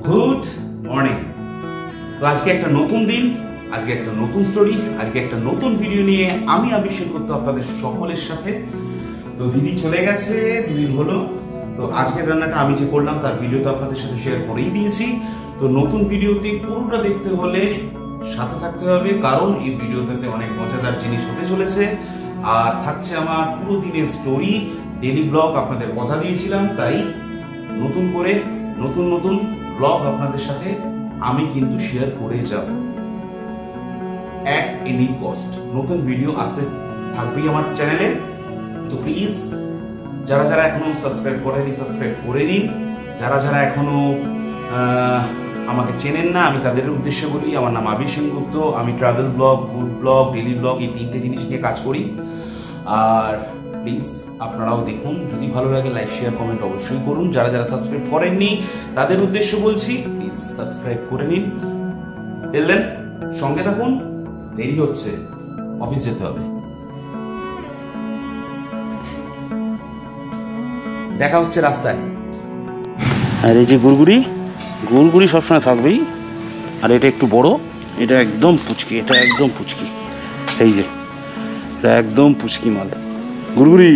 Good morning. তো আজকে একটা নতুন দিন, আজকে একটা নতুন স্টোরি, আজকে একটা নতুন ভিডিও নিয়ে আমি অভিষেক করতে আপনাদের সকলের সাথে। তো দিদি চলে গেছে, দুদিন হলো। তো আজকের রান্নাটা আমি যে করলাম তার ভিডিও তো আপনাদের সাথে শেয়ার করেই দিয়েছি। তো নতুন ভিডিওটি পুরোটা দেখতে হলে সাথে থাকতে হবে, কারণ এই ভিডিওতে অনেক মজাদার জিনিস হতে চলেছে। আর থাকছে আমার পুরো দিনের স্টোরি, ডেইলি ব্লগ। আপনাদের কথা দিয়েছিলাম, তাই নতুন করে নতুন নতুন ব্লগ আপনাদের সাথে আমি কিন্তু শেয়ার করে যাব অ্যাট এনি কস্ট। নতুন ভিডিও আসতে থাকবেই আমার চ্যানেলে। তো প্লিজ যারা যারা এখনো সাবস্ক্রাইব করেনি সাবস্ক্রাইব করে নিন। যারা যারা এখনো আমাকে চেনেন না, আমি তাদের উদ্দেশ্যে বলি, আমার নাম অভিষেক গুপ্ত। আমি travel blog, food blog, daily blog এই তিনটে জিনিস নিয়ে কাজ করি। আর প্লিজ আপনারাও দেখুন, যদি ভালো লাগে লাইক শেয়ার কমেন্ট অবশ্যই করুন। যারা যারা সাবস্ক্রাইব করেননি তাদের উদ্দেশ্য বলছি, প্লিজ সাবস্ক্রাইব করে নিন। এলেন সঙ্গে থাকুন, দেরি হচ্ছে, অফিস যেতে হবে। দেখা হচ্ছে রাস্তায়। আর এই যে গুড়গুড়ি, গুড়গুড়ি সবসময় থাকবেই। আর এটা একটু বড়, এটা একদম পুচকি, এটা একদম পুচকি। এই যে এটা একদম পুচকি মাল গুড়গুড়ি,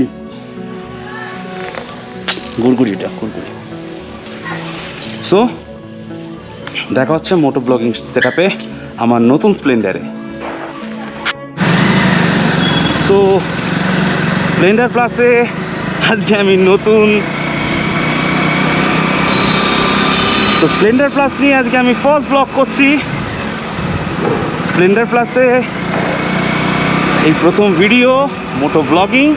গুড়গুড়িটা গুড়গুড়ি। সো দেখা হচ্ছে মোটো ব্লগিং সেটআপে আমার নতুন স্প্লেন্ডারে। সো স্প্লেন্ডার প্লাসে আজকে আমি নতুন, তো স্প্লেন্ডার প্লাস নিয়ে আজকে আমি ফার্স্ট ব্লগ করছি। স্প্লেন্ডার প্লাসে এই প্রথম ভিডিও মোটো ব্লগিং।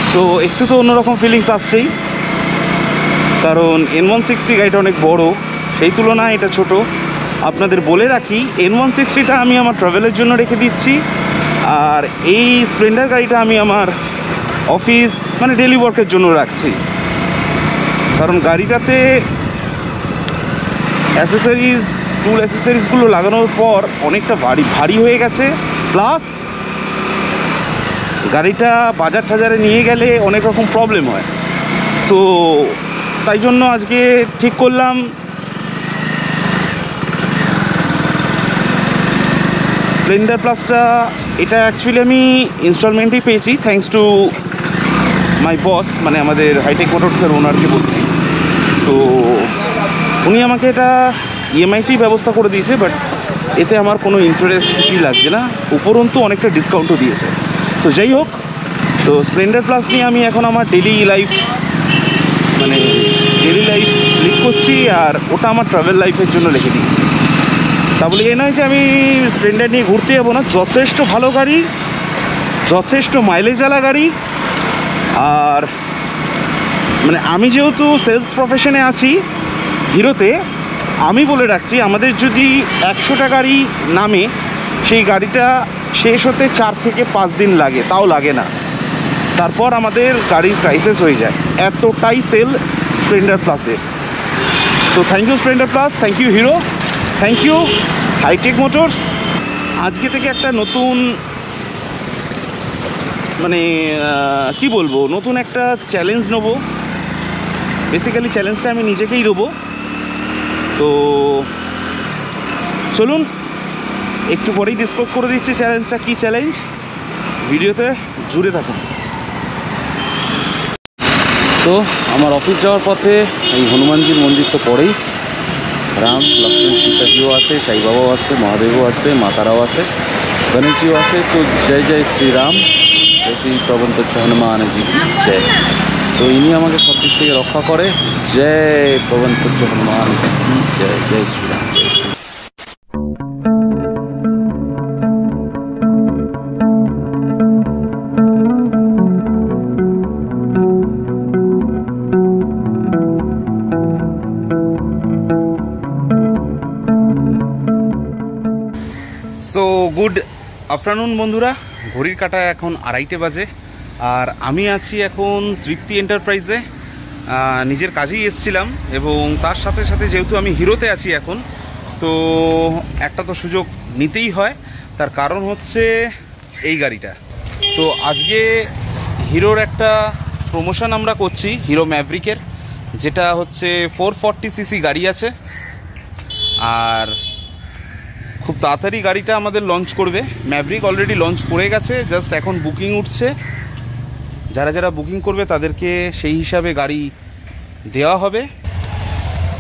সো একটু তো অন্যরকম ফিলিংস আসছেই, কারণ N160 গাড়িটা অনেক বড়, সেই তুলনায় এটা ছোট। আপনাদের বলে রাখি, N160টা আমি আমার ট্রাভেলের জন্য রেখে দিচ্ছি, আর এই স্প্লেন্ডার গাড়িটা আমি আমার অফিস মানে ডেলি ওয়ার্কের জন্য রাখছি। কারণ গাড়িটাতে অ্যাসেসরিজ, টুল অ্যাসেসরিজগুলো লাগানোর পর অনেকটা ভারী হয়ে গেছে। প্লাস গাড়িটা বাজার টাজারে নিয়ে গেলে অনেক রকম প্রবলেম হয়। তো তাই জন্য আজকে ঠিক করলাম স্প্লেন্ডার প্লাসটা। এটা অ্যাকচুয়ালি আমি ইনস্টলমেন্টেই পেয়েছি, থ্যাঙ্কস টু মাই বস, মানে আমাদের হাইটেক মোটরসের ওনারকে বলছি। তো উনি আমাকে এটা ইএমআইতেই ব্যবস্থা করে দিয়েছে, বাট এতে আমার কোনো ইন্টারেস্ট কিছুই লাগছে না, উপরন্তু অনেকটা ডিসকাউন্টও দিয়েছে। তো যাই হোক, তো স্প্লেন্ডার প্লাস নিয়ে আমি এখন আমার ডেলি লাইফ লিড করছি, আর ওটা আমার ট্রাভেল লাইফের জন্য রেখে দিয়েছি। তা বলে এ নয় যে আমি স্প্লেন্ডার নিয়ে ঘুরতে যাবো না। যথেষ্ট ভালো গাড়ি, যথেষ্ট মাইলেজওয়ালা গাড়ি। আর মানে আমি যেহেতু সেলস প্রফেশনে আছি হিরোতে, আমি বলে রাখছি, আমাদের যদি 100টা গাড়ি নামে, সেই গাড়িটা শেষ হতে 4 থেকে 5 দিন লাগে, তাও লাগে না। তারপর আমাদের গাড়ির ক্রাইসিস হয়ে যায়, এতটাই সেল স্প্লেন্ডার প্লাসে। তো thank you Splendor plus, thank you Hero, thank you Hitech Motors. আজকে থেকে একটা নতুন মানে কি বলবো, নতুন একটা চ্যালেঞ্জ নেব। বেসিক্যালি চ্যালেঞ্জটা আমি নিজেকেই দেবো। তো চলুন একটু পরেই ডিসকাস করে দিচ্ছি চ্যালেঞ্জটা কী চ্যালেঞ্জ, ভিডিওতে জুড়ে থাকুন। তো আমার অফিস যাওয়ার পথে এই হনুমানজির মন্দির তো পরেই, রাম লক্ষ্মণ সীতাজিও আছে, সাই বাবাও আছে, মহাদেবও আছে, মাতারাও আছে, গণেশজিও আছে। তো জয় জয় শ্রীরাম, জয় শ্রী প্রবন্ত হনুমানজি কি জয়। তো ইনি আমাকে সব দিক থেকে রক্ষা করে। জয় প্রবন্ত হনুমানজি কি জয়, জয় শ্রীরাম। সো গুড আফটারনুন বন্ধুরা, ঘড়ির কাঁটায় এখন 2:30 বাজে। আর আমি আছি এখন তৃপ্তি এন্টারপ্রাইজে, নিজের কাজেই এসেছিলাম। এবং তার সাথে সাথে যেহেতু আমি হিরোতে আছি এখন, তো একটা তো সুযোগ নিতেই হয়। তার কারণ হচ্ছে এই গাড়িটা। তো আজকে হিরোর একটা প্রমোশন আমরা করছি, হিরো ম্যাভরিকের। যেটা হচ্ছে 440 সিসি গাড়ি আছে। আর খুব তাড়াতাড়ি গাড়িটা আমাদের লঞ্চ করবে। ম্যাভরিক অলরেডি লঞ্চ করে গেছে, জাস্ট এখন বুকিং উঠছে। যারা যারা বুকিং করবে তাদেরকে সেই হিসাবে গাড়ি দেওয়া হবে।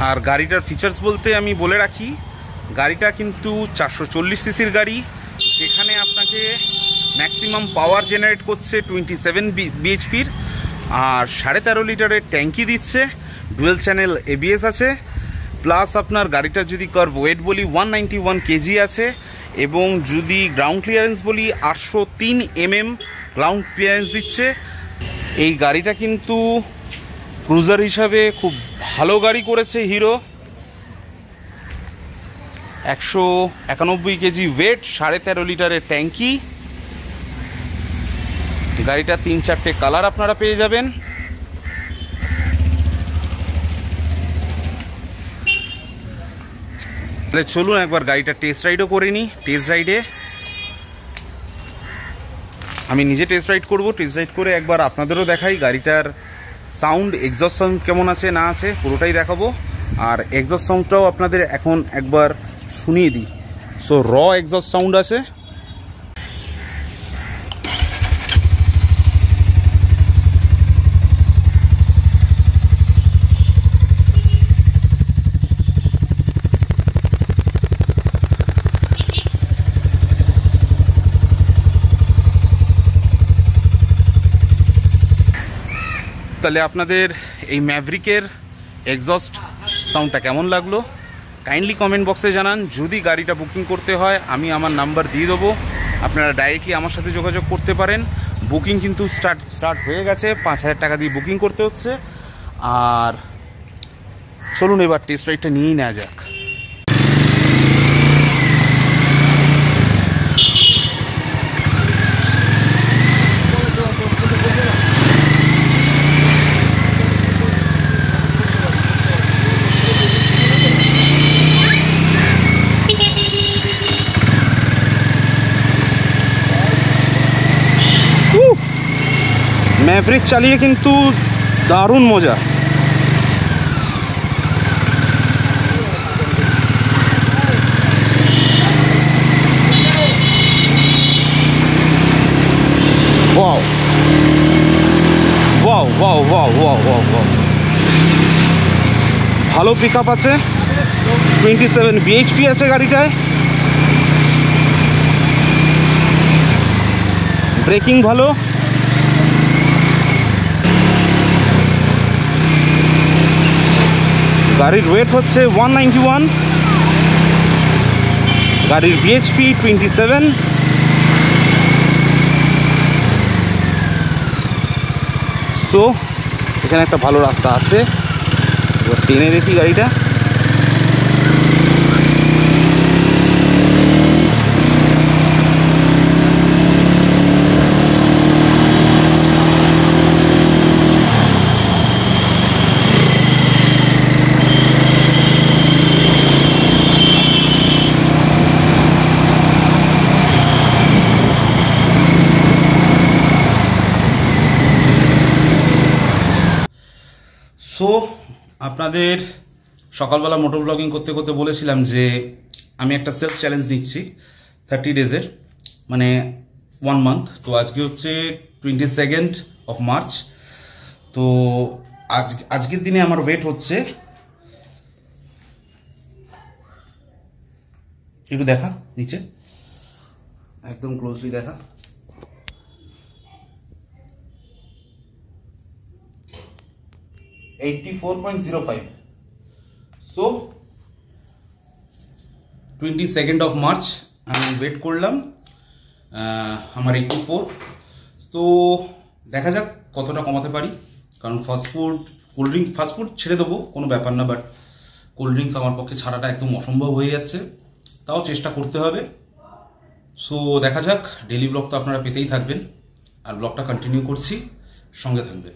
আর গাড়িটার ফিচার্স বলতে আমি বলে রাখি, গাড়িটা কিন্তু 440 সিসির গাড়ি, যেখানে আপনাকে ম্যাক্সিমাম পাওয়ার জেনারেট করছে 27 বিএইচপির। আর 13.5 লিটারের ট্যাঙ্কি দিচ্ছে, ডুয়েল চ্যানেল এবিএস আছে, প্লাস আপনার গাড়িটার যদি কার্ভ ওয়েট বলি 191 কেজি আছে, এবং যদি গ্রাউন্ড ক্লিয়ারেন্স বলি 803 mm গ্রাউন্ড ক্লিয়ারেন্স দিচ্ছে। এই গাড়িটা কিন্তু ক্রুজার হিসাবে খুব ভালো গাড়ি করেছে হিরো। 191 কেজি ওয়েট, 13.5 লিটারের ট্যাঙ্কি। গাড়িটা 3-4টে কালার আপনারা পেয়ে যাবেন। তাহলে চলুন একবার গাড়িটা টেস্ট রাইডও করে নিই। টেস্ট রাইডে আমি নিজে টেস্ট রাইড করবো। টেস্ট রাইড করে একবার আপনাদেরও দেখাই গাড়িটার সাউন্ড, এক্সস্ট সাউন্ড কেমন আছে না আছে পুরোটাই দেখাবো। আর এক্সস্ট সাউন্ডটাও আপনাদের এখন একবার শুনিয়ে দিই। সো র এক্সস্ট সাউন্ড আছে। তাহলে আপনাদের এই ম্যাভরিকের এক্সস্ট সাউন্ডটা কেমন লাগলো কাইন্ডলি কমেন্ট বক্সে জানান। যদি গাড়িটা বুকিং করতে হয় আমি আমার নাম্বার দিয়ে দেবো, আপনারা ডাইরেক্টলি আমার সাথে যোগাযোগ করতে পারেন। বুকিং কিন্তু স্টার্ট হয়ে গেছে, 5,000 টাকা দিয়ে বুকিং করতে হচ্ছে। আর চলুন এবার টেস্ট রাইডটা নিয়েই নেওয়া যাক। ম্যাভরিক চালিয়ে কিন্তু দারুণ মজা। Wow wow wow wow wow wow wow, ভালো পিক আপ আছে, 27 বিএইচপি আছে গাড়িটায়। ব্রেকিং ভালো। গাড়ির ওয়েট হচ্ছে 191, গাড়ির বিএইচপি 27। তো এখানে একটা ভালো রাস্তা আছে, এবার টেনে দেখি গাড়িটা। সো আপনাদের সকালবেলা মোটর ব্লগিং করতে করতে বলেছিলাম যে আমি একটা সেলফ চ্যালেঞ্জ নিচ্ছি 30 ডেজের, মানে 1 মান্থ। তো আজকে হচ্ছে 22 মার্চ। তো আজকের দিনে আমার ওয়েট হচ্ছে, একটু দেখা নিচে, একদম ক্লোজলি দেখা, 84.05। সো 22 মার্চ আমি ওয়েট করলাম আমার 84। তো দেখা যাক কতটা কমাতে পারি, কারণ ফাস্টফুড, কোল্ড ড্রিঙ্কস, ফাস্টফুড ছেড়ে দেবো কোনো ব্যাপার না, বাট কোল্ড ড্রিঙ্কস আমার পক্ষে ছাড়াটা একদম অসম্ভব হয়ে যাচ্ছে, তাও চেষ্টা করতে হবে। সো দেখা যাক, ডেইলি ব্লগ তো আপনারা পেতেই থাকবেন, আর ব্লগটা কন্টিনিউ করছি, সঙ্গে থাকবেন।